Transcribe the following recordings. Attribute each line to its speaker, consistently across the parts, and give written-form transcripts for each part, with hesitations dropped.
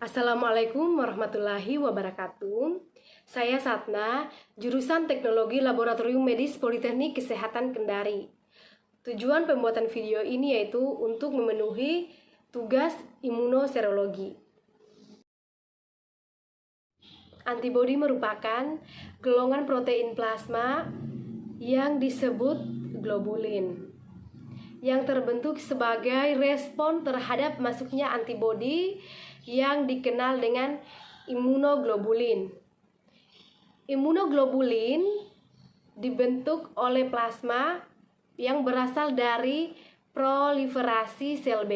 Speaker 1: Assalamualaikum warahmatullahi wabarakatuh. Saya Satna, jurusan Teknologi Laboratorium Medis Politeknik Kesehatan Kendari. Tujuan pembuatan video ini yaitu untuk memenuhi tugas imunoserologi. Antibodi merupakan golongan protein plasma yang disebut globulin, yang terbentuk sebagai respon terhadap masuknya antibodi yang dikenal dengan imunoglobulin. Imunoglobulin dibentuk oleh plasma yang berasal dari proliferasi sel B.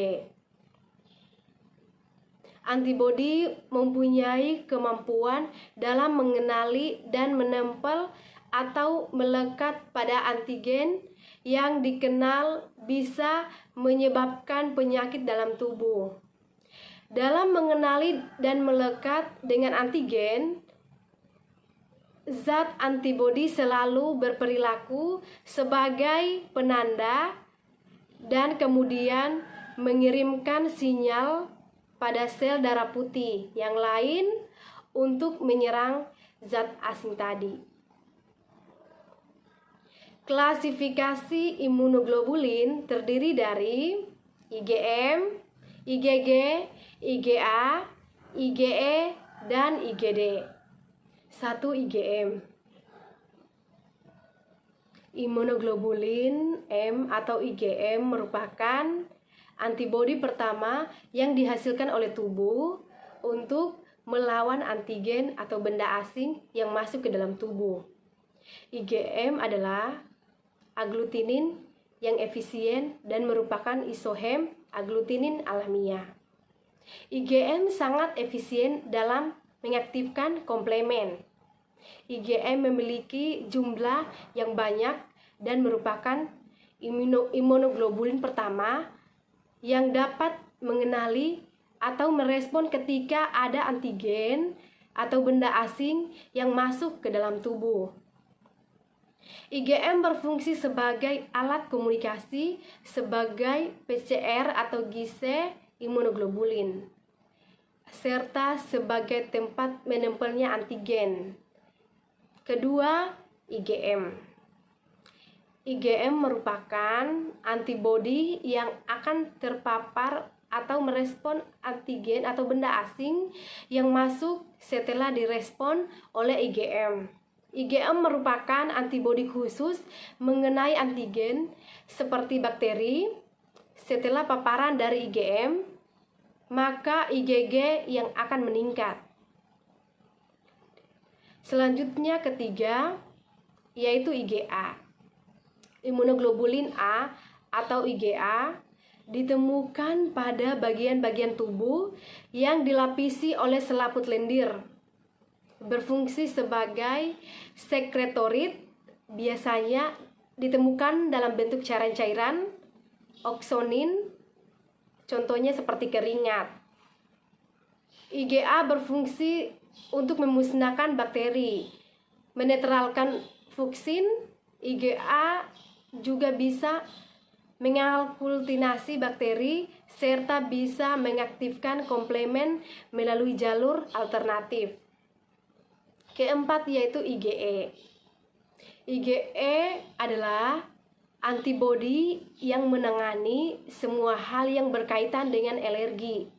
Speaker 1: Antibodi mempunyai kemampuan dalam mengenali dan menempel atau melekat pada antigen yang dikenal bisa menyebabkan penyakit dalam tubuh. Dalam mengenali dan melekat dengan antigen, zat antibodi selalu berperilaku sebagai penanda dan kemudian mengirimkan sinyal pada sel darah putih yang lain untuk menyerang zat asing tadi. Klasifikasi imunoglobulin terdiri dari IgM, IgG, IgA, IgE, dan IgD. 1. IgM. Imunoglobulin M atau IgM merupakan antibodi pertama yang dihasilkan oleh tubuh untuk melawan antigen atau benda asing yang masuk ke dalam tubuh. IgM adalah aglutinin yang efisien dan merupakan isohem aglutinin alamiah. IgM sangat efisien dalam mengaktifkan komplemen. IgM memiliki jumlah yang banyak dan merupakan imunoglobulin pertama yang dapat mengenali atau merespon ketika ada antigen atau benda asing yang masuk ke dalam tubuh. IgM berfungsi sebagai alat komunikasi sebagai PCR atau gise imunoglobulin, serta sebagai tempat menempelnya antigen. Kedua, IgM. IgM merupakan antibodi yang akan terpapar atau merespon antigen atau benda asing yang masuk setelah direspon oleh IgM. IgM merupakan antibodi khusus mengenai antigen seperti bakteri. Setelah paparan dari IgM, maka IgG yang akan meningkat. Selanjutnya ketiga, yaitu IgA. Imunoglobulin A atau IgA ditemukan pada bagian-bagian tubuh yang dilapisi oleh selaput lendir. Berfungsi sebagai sekretorit, biasanya ditemukan dalam bentuk cairan-cairan, oksonin, contohnya seperti keringat. IgA berfungsi untuk memusnahkan bakteri, menetralkan fuksin. IgA juga bisa mengakultinasi bakteri serta bisa mengaktifkan komplemen melalui jalur alternatif. Keempat, yaitu IgE. IgE adalah antibodi yang menangani semua hal yang berkaitan dengan alergi,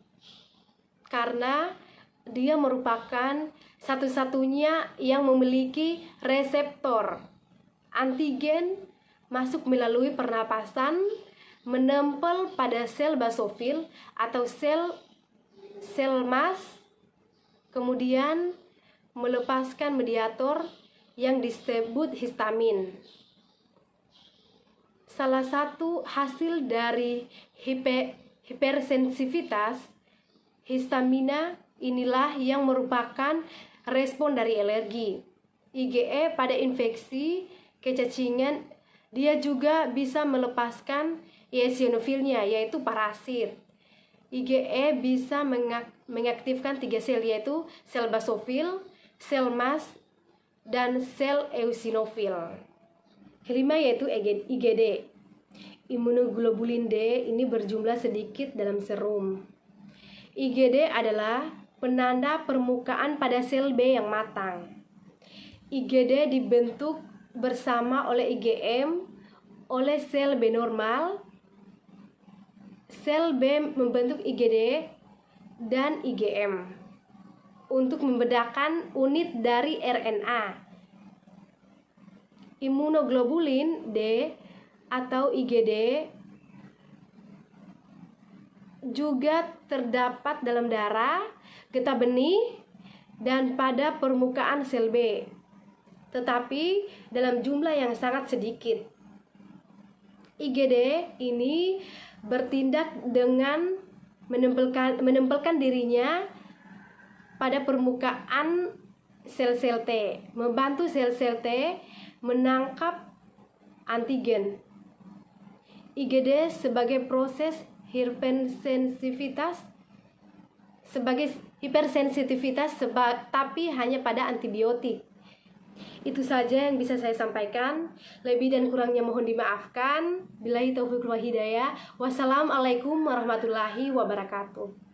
Speaker 1: karena dia merupakan satu-satunya yang memiliki reseptor. Antigen masuk melalui pernapasan, menempel pada sel basofil atau sel mas, kemudian melepaskan mediator yang disebut histamin. Salah satu hasil dari hipersensitivitas histamina inilah yang merupakan respon dari alergi. IgE pada infeksi kecacingan, dia juga bisa melepaskan eosinofilnya, yaitu parasit. IgE bisa mengaktifkan 3 sel, yaitu sel basofil, sel mas, dan sel eosinofil. Kelima, yaitu IgD. Imunoglobulin D ini berjumlah sedikit dalam serum. IgD adalah penanda permukaan pada sel B yang matang. IgD dibentuk bersama oleh IgM oleh sel B normal. Sel B membentuk IgD dan IgM untuk membedakan unit dari RNA. Imunoglobulin D atau IgD juga terdapat dalam darah, getah benih, dan pada permukaan sel B, tetapi dalam jumlah yang sangat sedikit. IgD ini bertindak dengan menempelkan dirinya pada permukaan sel-sel T, membantu sel-sel T menangkap antigen. IgD sebagai proses hipersensitivitas tapi hanya pada antibiotik. Itu saja yang bisa saya sampaikan. Lebih dan kurangnya mohon dimaafkan. Billahi taufiq wal hidayah. Wassalamualaikum warahmatullahi wabarakatuh.